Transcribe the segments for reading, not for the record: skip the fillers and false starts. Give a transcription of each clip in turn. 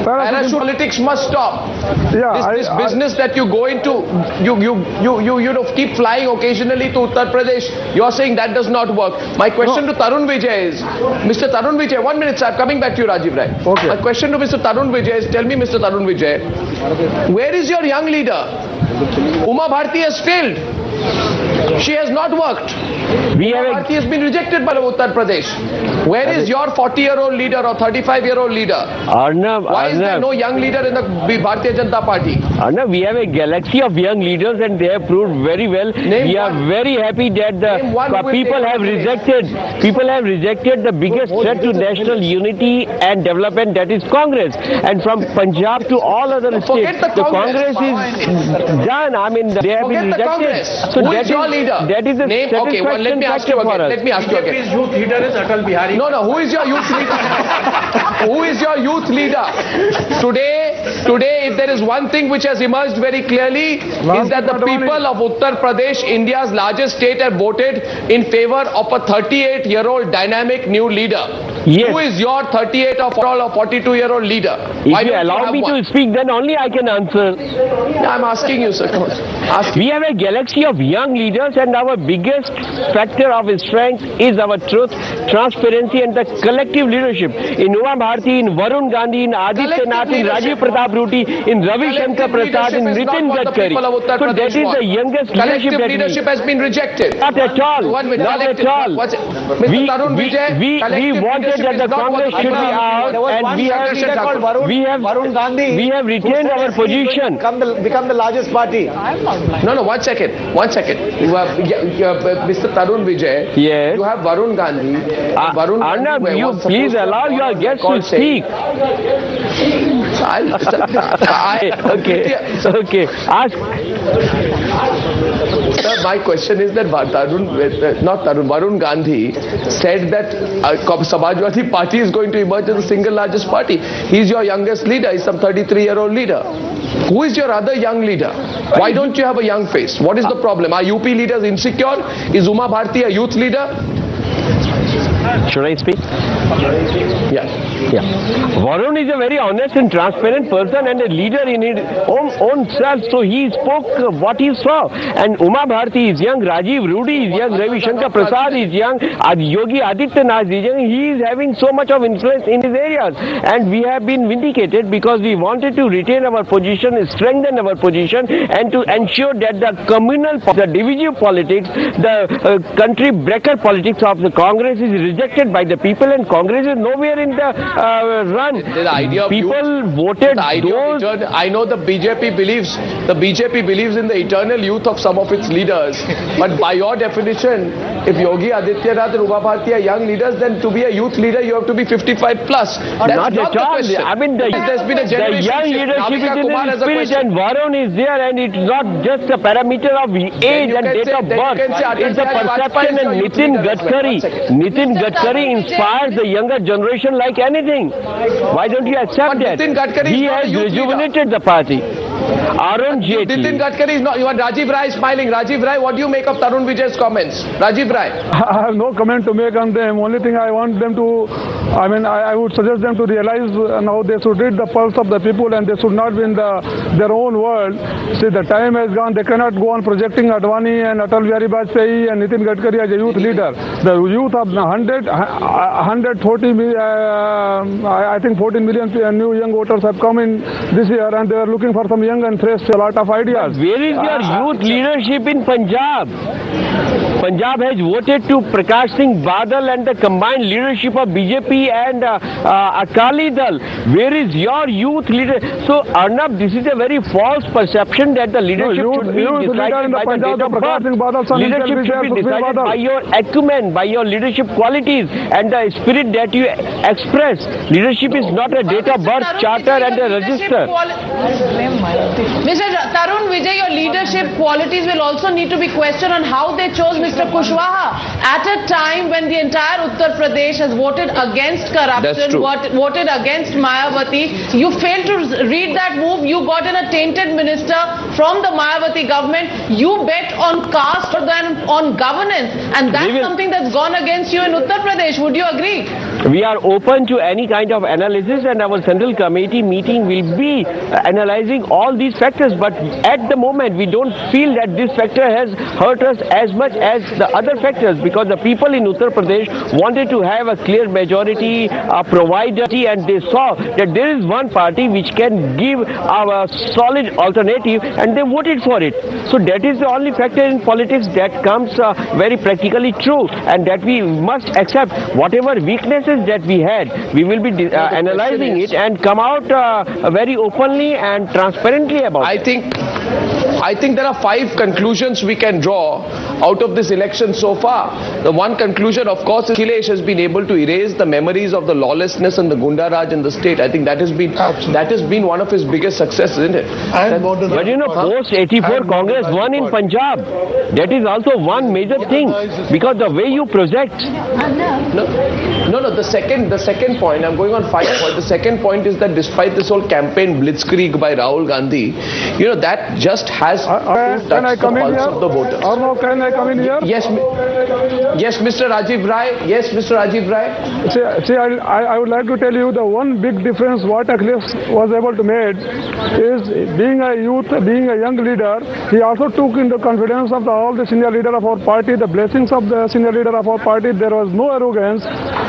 Parachute politics must stop. Yeah, this business that you go into, you keep flying occasionally to Uttar Pradesh. You're saying that does not work. My question to Tarun Vijay is, Mr. Tarun Vijay, 1 minute, sir. Coming back to you, Rajiv Rai. Okay. My question to Mr. Tarun Vijay is, tell me, Mr. Tarun Vijay, where is your young leader? Uma Bharti has failed. She has not worked. Uma Bharti has been rejected by Uttar Pradesh. Where is your 40-year-old leader or 35-year-old leader? Why is there no young leader in the Bharatiya Janata Party? Arnav, we have a galaxy of young leaders and they have proved very well. We are very happy that the people have rejected the biggest threat to national unity and development, that is Congress. And from Punjab to all other states, the Congress is done. I mean, they have been rejected. So who is your leader? That is the name. Okay, well, let me ask you again. Let me ask you again. BJP's youth leader is Atal Bihari. No, who is your youth leader? Who is your youth leader? Today, if there is one thing which has emerged very clearly, is that the people of Uttar Pradesh, India's largest state, have voted in favor of a 38-year-old dynamic new leader. Yes. Who is your 38 or 42-year-old leader? If you allow me to speak, then only I can answer. I'm asking you, sir. We have a galaxy of young leaders, and our biggest factor of strength is our truth, transparency, and the collective leadership. In Uma Bharti, in Varun Gandhi, in Aditya Nath, in Rajiv Pratap Ruti, in Ravi Shankar Prasad, in Nitin Gadkari. So that is the youngest leadership that leadership has been rejected. Not at all. Not at all. We wanted that the Congress should be out, and we have retained our position. Become the largest party. No, 1 second. You have Mr. Tarun Vijay. Yes. You have Varun Gandhi. Arnav, you please allow your guests to speak. Okay. Ask. Sir, my question is that Varun Gandhi said that Samajwadi Party is going to emerge as the single largest party. He's your youngest leader. He's some 33-year-old leader. Who is your other young leader? Why don't you have a young face? What is the problem? Are UP leaders insecure? Is Uma Bharti a youth leader? Should I speak? Yeah. Varun is a very honest and transparent person and a leader in his own self. So he spoke what he saw. And Uma Bharti is young, Rajiv Rudy is young, Ravi Shankar Prasad is young, Yogi Adityanath is young. He is having so much of influence in his areas. And we have been vindicated because we wanted to retain our position, strengthen our position, and to ensure that the divisive politics, the country breaker politics of the Congress is rejected by the people, and Congress is nowhere in the run. The idea of people voted those. I know the BJP believes in the eternal youth of some of its leaders, but by your definition, if Yogi Adityanath and Uma Bharti are young leaders, then to be a youth leader you have to be 55 plus. That's not at all. I mean, there's been a the young leadership is in the spirit, and Varun is there, and it's not just a parameter of age and date of birth. It's a perception, and Nitin Gadkari inspires the younger generation like anything. Why don't you accept that? He has rejuvenated the party. Arun Jaitley. Nitin Gadkari is not. You are Rajiv Rai smiling. Rajiv Rai, what do you make of Tarun Vijay's comments? Rajiv Rai. I have no comment to make on them. Only thing I want them to, I would suggest them to realize now they should read the pulse of the people, and they should not be in their own world. See, the time has gone. They cannot go on projecting Advani and Atal Bihari Vajpayee and Nitin Gadkari as a youth leader. The youth of 140 million, I think 14 million new young voters have come in this year, and they are looking for some young and fresh, a lot of ideas. But where is your youth leadership in Punjab? Punjab has voted to Prakash Singh Badal and the combined leadership of BJP and Akali Dal. Where is your youth leader? So, Arnab, this is a very false perception that the leadership should be decided by the date of birth. Leadership should be decided by your acumen, by your leadership qualities and the spirit that you express. Leadership is not a date of birth, charter and a register. Mr. Tarun Vijay, your leadership qualities will also need to be questioned on how they chose Mr. Mr. Kushwaha, at a time when the entire Uttar Pradesh has voted against corruption, voted against Mayawati, you failed to read that move. You got in a tainted minister from the Mayawati government. You bet on caste rather than on governance, and that's something that's gone against you in Uttar Pradesh. Would you agree? We are open to any kind of analysis, and our central committee meeting will be analyzing all these factors. But at the moment, we don't feel that this factor has hurt us as much as the other factors, because the people in Uttar Pradesh wanted to have a clear majority, a provider, and they saw that there is one party which can give a solid alternative, and they voted for it. So that is the only factor in politics that comes very practically true, and that we must accept. Whatever weaknesses that we had, we will be analyzing it and come out very openly and transparently about it. I think there are 5 conclusions we can draw out of this election so far. The one conclusion, of course, is Akhilesh has been able to erase the memories of the lawlessness and the Gunda Raj in the state. I think that has been one of his biggest successes, isn't it? But you know, post-84 Congress won in Punjab. That is also one major thing, because the way you project. No. The second point, I'm going on 5 points. The second point is that despite this whole campaign blitzkrieg by Rahul Gandhi, you know, that just has touched the pulse of the voters. Arnav, can I come in here? Yes, Mr. Rajiv Rai. Yes, Mr. Rajiv Rai. See, I would like to tell you the one big difference what Akhilesh was able to make is being a youth, being a young leader. He also took into confidence of all the senior leader of our party, the blessings of the senior leader of our party. There was no arrogance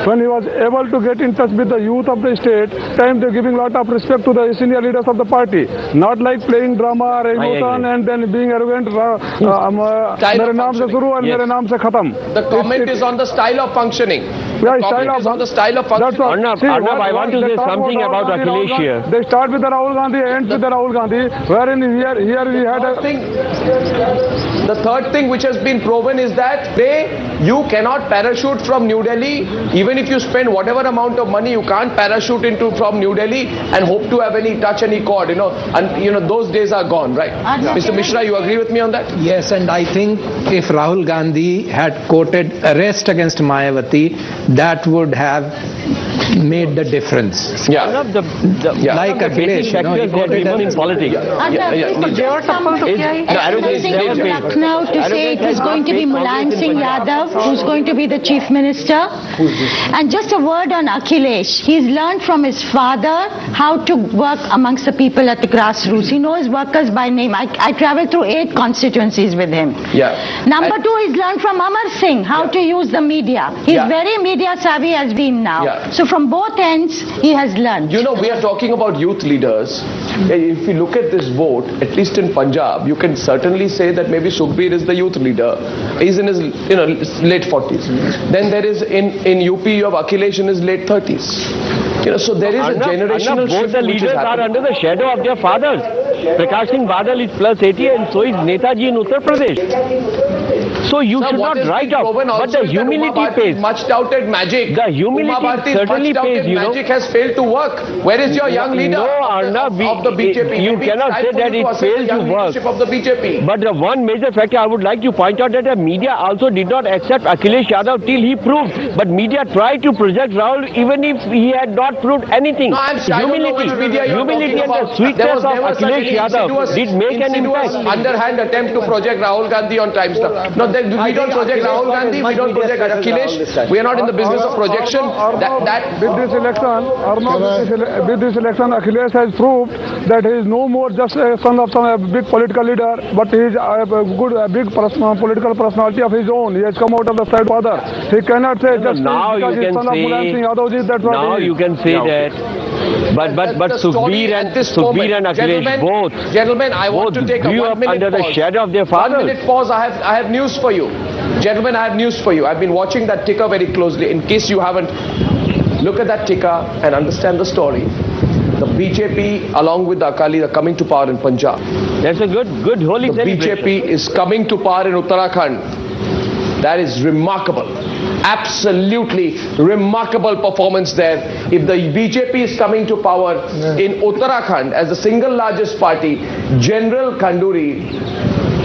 when he was able to get in touch with the youth of the state. Time they're giving a lot of respect to the senior leaders of the party, not like playing drama or emotion and then being arrogant. मेरे नाम से शुरू और मेरे नाम से खत्म. The comment is on the style of functioning. Yeah, on the style of functioning. Arnav, I want to say something about Akhilesh here. They start with the Rahul Gandhi, end with the Rahul Gandhi, wherein here we had the third thing which has been proven is that you cannot parachute from New Delhi. Even if you spend whatever amount of money, you can't parachute from New Delhi and hope to have any touch, any cord, and those days are gone, right? Mr. Mishra, you agree with me on that? Yes, and I think if Rahul Gandhi had quoted arrest against Mayawati, that would have made the difference. Yeah. Like Akhilesh, he quoted in politics. Lucknow to say it is going to be Mulayam Singh Yadav who's going to be the chief minister. And just a word on Akhilesh. He's learned from his father how to work amongst the people at the grassroots. He knows workers by name. I traveled through 8 constituencies with him. Number 2, he's learned from Amar Singh how to use the media. He's very media savvy has been now. So from both ends, he has learned. You know, we are talking about youth leaders. If you look at this vote, at least in Punjab, you can certainly say that maybe Sukhbir is the youth leader. He's in his late 40s. Then there is in UP you have Akhilesh in his late 30s. So there is a generational shift. Both the leaders are under the shadow of their fathers. Prakash Singh Badal is plus 80 and so is Netaji in Uttar Pradesh. So you should not write off. But the humility pays. Much doubted magic. The humility certainly pays, magic has failed to work. Where is your young leader of the BJP? You cannot say that it failed to work. Of the BJP. But the one major factor I would like to point out that the media also did not accept Akhilesh Yadav till he proved. But media tried to project Rahul even if he had not proved anything. No, humility and the sweetness of Akhilesh Yadav did make an impact. Underhand attempt to project Rahul Gandhi on Times Now. No, we don't project Rahul Gandhi, we don't project Akhilesh. We are not in the business of projection. With this election, Akhilesh has proved that he is no more just a son of some big political leader, but he is a big political personality of his own. He has come out of the side father. He cannot say just now you can say you can say that. But Sukhbir and Akhilesh both. Gentlemen, I want to take a 1 minute under the shadow of their fathers. 1 minute pause. I have news for you. Gentlemen, I have news for you. I've been watching that ticker very closely. In case you haven't, look at that ticker and understand the story. The BJP, along with the Akali, are coming to power in Punjab. That's a good holy celebration. BJP is coming to power in Uttarakhand. That is remarkable. Absolutely remarkable performance there. If the BJP is coming to power in Uttarakhand as the single largest party, General Kanduri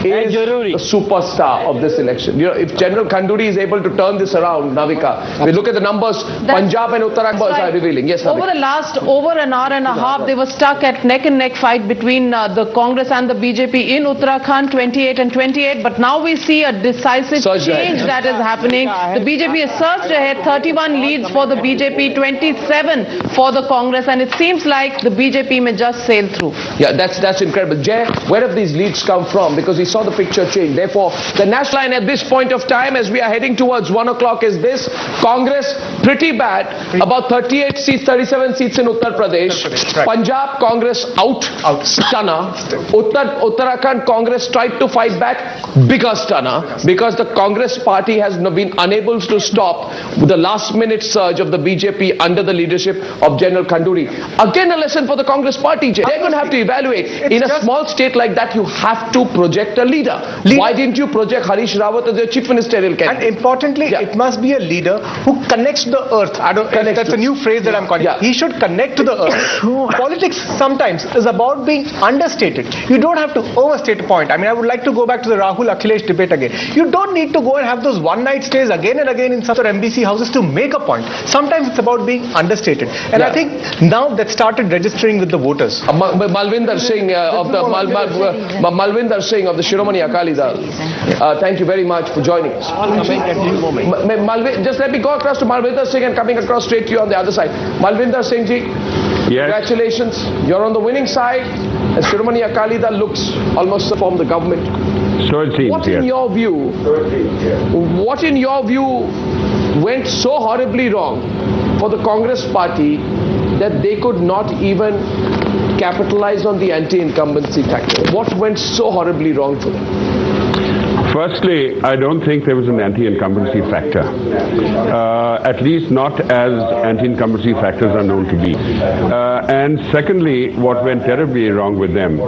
is the superstar of this election. You know, if General Khanduri is able to turn this around, Navika, we look at the numbers, Punjab and Uttarakhand are revealing. Yes, Navika. Over an hour and a half, they were stuck at neck and neck fight between the Congress and the BJP in Uttarakhand, 28 and 28. But now we see a decisive change that is happening. The BJP has surged ahead, 31 leads for the BJP, 27 for the Congress, and it seems like the BJP may just sail through. Yeah, that's incredible. Jay, where have these leads come from? Because we saw the picture change. Therefore, the national line at this point of time, as we are heading towards 1 o'clock, is this: Congress pretty bad, about 38 seats, 37 seats in Uttar Pradesh. Punjab Congress out, stunner. Uttarakhand Congress tried to fight back, bigger stunner, because the Congress party has been unable to stop the last minute surge of the BJP under the leadership of General Khanduri. Again, a lesson for the Congress party, Jay. They're going to have to evaluate. In a small state like that, you have to project a leader. Why didn't you project Harish Rawat as your chief ministerial candidate? And importantly, it must be a leader who connects to the earth. That's a new phrase that I'm calling. He should connect to the earth. Politics sometimes is about being understated. You don't have to overstate a point. I mean, I would like to go back to the Rahul Akhilesh debate again. You don't need to go and have those one-night stays again and again in some of MBC houses to make a point. Sometimes it's about being understated. And I think now that started registering with the voters. Malvinder Singh of the Malvinder Singh of the Shiromani Akali Dal. Thank you very much for joining us. Just let me go across to Malvinder Singh and coming across straight to you on the other side. Malvinder Singh ji, congratulations. You're on the winning side. As Shiromani Akali Dal looks almost to form the government. So it seems. What in your view went so horribly wrong for the Congress party that they could not even capitalize on the anti-incumbency factor? What went so horribly wrong for them? Firstly, I don't think there was an anti-incumbency factor, at least not as anti-incumbency factors are known to be. And secondly, what went terribly wrong with them